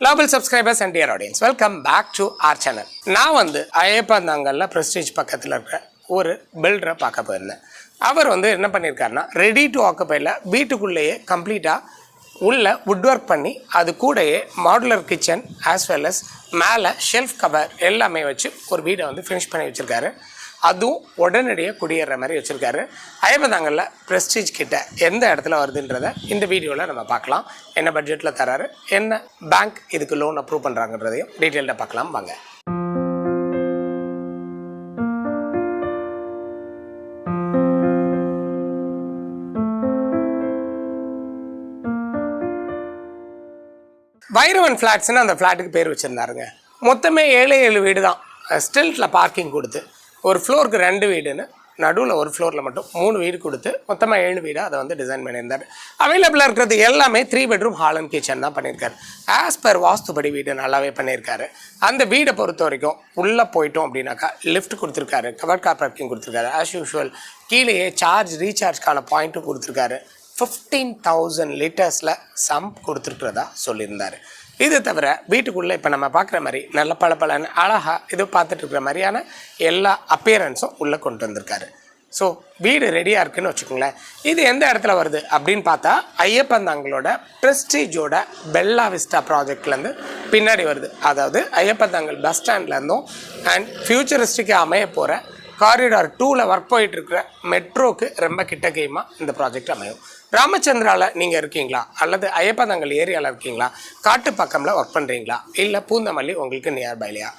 Lovable subscribers and dear audience, welcome back to our channel. நான் ஐயப்பந்தாங்கல்ல prestige பக்கத்தில் இருக்கிற ஒரு பில்டரை பார்க்க போயிருந்தேன். அவர் என்ன பண்ணியிருக்காருன்னா ரெடி டு ஆக்குபைல வீட்டுக்குள்ளேயே கம்ப்ளீட்டாக உள்ள வுட் ஒர்க் பண்ணி அது கூடயே modular kitchen as well as மேலே ஷெல்ஃப் கவர் எல்லாமே வச்சு ஒரு வீடை ஃபினிஷ் பண்ணி வச்சுருக்காரு. அதுவும் உடனடியாக குடியேற மாதிரி வச்சுருக்காரு. ஐயப்பந்தாங்கல்ல ப்ரெஸ்டீஜ் கிட்ட எந்த இடத்துல வருதுன்றதை இந்த வீடியோவில் நம்ம பார்க்கலாம். என்ன பட்ஜெட்டில் தராரு, என்ன பேங்க் இதுக்கு லோன் அப்ரூவ் பண்ணுறாங்கன்றதையும் டீட்டெயில்டாக பார்க்கலாம் வாங்க. வைரவன் ஃப்ளாட்ஸ்ன்னு அந்த ஃப்ளாட்டுக்கு பேர் வச்சுருந்தாருங்க. மொத்தமே 7 வீடு தான். ஸ்டில்ட்டில் பார்க்கிங் கொடுத்து ஒரு ஃப்ளோருக்கு 2 வீடுன்னு நடுவில் ஒரு ஃப்ளோரில் மட்டும் 3 வீடு கொடுத்து மொத்தமாக 7 வீடாக அதை டிசைன் பண்ணியிருந்தார். அவைலபிளாக இருக்கிறது எல்லாமே 3 பெட்ரூம் ஹால் அண்ட் கிச்சன் தான் பண்ணியிருக்காரு. ஆஸ் பர் வாஸ்துபடி வீடு நல்லாவே பண்ணியிருக்காரு. அந்த வீடை பொறுத்த வரைக்கும் உள்ளே போயிட்டோம் அப்படின்னாக்கா லிஃப்ட் கொடுத்துருக்காரு, கவர் கார் பார்க்கிங் கொடுத்துருக்காரு. ஆஸ் யூஷுவல் கீழேயே ரீசார்ஜ்க்கான பாயிண்ட்டும் கொடுத்துருக்காரு. 15,000 லிட்டர்ஸில் சம்ப் கொடுத்துருக்கிறதா சொல்லியிருந்தார். இது தவிர வீட்டுக்குள்ளே இப்போ நம்ம பார்க்குற மாதிரி நல்ல பளபளன்னு அழகாக இது பார்த்துட்டு இருக்கிற மாதிரியான எல்லா அப்பியரன்ஸும் உள்ளே கொண்டு வந்திருக்காரு. ஸோ வீடு ரெடியாக இருக்குதுன்னு வச்சுக்கோங்களேன். இது எந்த இடத்துல வருது அப்படின்னு பார்த்தா ஐயப்பந்தாங்களோட ப்ரெஸ்டீஜோட பெல்லா விஸ்டா ப்ராஜெக்ட்லேருந்து பின்னாடி வருது. அதாவது ஐயப்பந்தாங்கல் பஸ் ஸ்டாண்ட்லேருந்தும் அண்ட் ஃபியூச்சரிஸ்டிக்காக அமைய போகிற காரிடார் 2ல் ஒர்க் போயிட்டுருக்கிற மெட்ரோக்கு ரொம்ப கிட்டக்கையுமா இந்த ப்ராஜெக்ட் அமையும். ராமச்சந்திராவில் நீங்கள் இருக்கீங்களா, அல்லது ஐயப்பந்தாங்கல் ஏரியாவில் இருக்கீங்களா, காட்டு பக்கமில் ஒர்க் பண்ணுறீங்களா, இல்லை பூந்தமல்லி உங்களுக்கு நியர்பைலையா,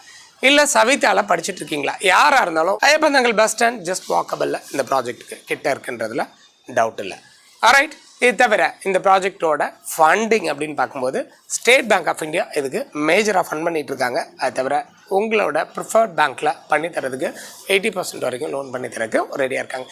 இல்லை சவிதாவில் படிச்சுட்டு இருக்கீங்களா, யாராக இருந்தாலும் ஐயப்பந்தாங்கல் பஸ் ஸ்டாண்ட் ஜஸ்ட் வாக்கபிளில் இந்த ப்ராஜெக்ட்டுக்கு கிட்ட இருக்குன்றதுல டவுட் இல்லை. ஆல்ரைட். இது தவிர இந்த ப்ராஜெக்டோட ஃபண்டிங் அப்படின்னு பார்க்கும்போது ஸ்டேட் பேங்க் ஆஃப் இந்தியா இதுக்கு மேஜராக ஃபண்ட் பண்ணிகிட்டு இருக்காங்க. அது தவிர உங்களோட ப்ரிஃபர்ட் பேங்க்கில் பண்ணித்தரதுக்கு 80% வரைக்கும் லோன் பண்ணித்தரதுக்கு ரெடியாக இருக்காங்க.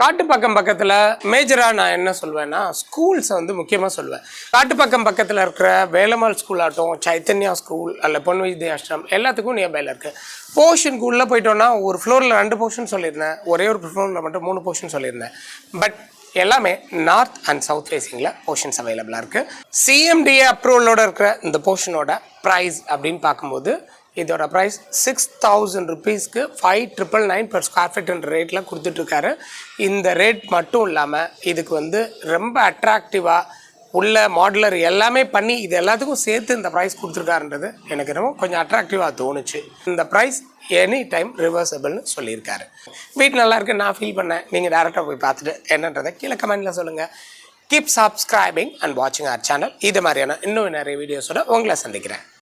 காட்டு பக்கத்தில் மேஜராக நான் என்ன சொல்வேன்னா ஸ்கூல்ஸை முக்கியமாக சொல்லுவேன். காட்டு பக்கத்தில் இருக்கிற வேலம்மாள் ஸ்கூல் ஆகட்டும், சைத்தன்யா ஸ்கூல் அல்ல பொன் வித்யாஷ்ரம் எல்லாத்துக்கும் நியர்பையில் இருக்குது. போர்ஷனுக்கு உள்ளே போயிட்டோன்னா ஒரு ஃப்ளோரில் 2 போர்ஷன் சொல்லியிருந்தேன், ஒரே ஒரு ஃப்ளோரில் மட்டும் 3 போர்ஷன் சொல்லியிருந்தேன். பட் எல்லாமே நார்த் அண்ட் சவுத் ஃபேஸிங்கில் போர்ஷன்ஸ் அவைலபிளாக இருக்குது. சிஎம்டிஏ அப்ரூவலோட இருக்கிற இந்த போர்ஷனோட ப்ரைஸ் அப்படின்னு பார்க்கும்போது இதோட ப்ரைஸ் 6,000 rupeesக்கு 5,999 per square feet ரேட்டில் கொடுத்துட்ருக்காரு. இந்த ரேட் மட்டும் இல்லாமல் இதுக்கு ரொம்ப அட்ராக்டிவாக உள்ள மாடுலர் எல்லாமே பண்ணி இது எல்லாத்துக்கும் சேர்த்து இந்த ப்ரைஸ் கொடுத்துருக்காருன்றது எனக்கு ரொம்ப கொஞ்சம் அட்ராக்டிவாக தோணுச்சு. இந்த ப்ரைஸ் எனி டைம் ரிவர்சபிள்னு சொல்லியிருக்காரு. வீட்டு நல்லா இருக்குன்னு நான் ஃபீல் பண்ணேன். நீங்கள் டேரெக்டாக போய் பார்த்துட்டு என்னன்றதை கீழே கமெண்ட்டில் சொல்லுங்கள். கீப் சப்ஸ்கிரைபிங் அண்ட் வாட்சிங் அவர் சேனல். இது மாதிரியான இன்னும் நிறைய வீடியோஸோட உங்களை சந்திக்கிறேன்.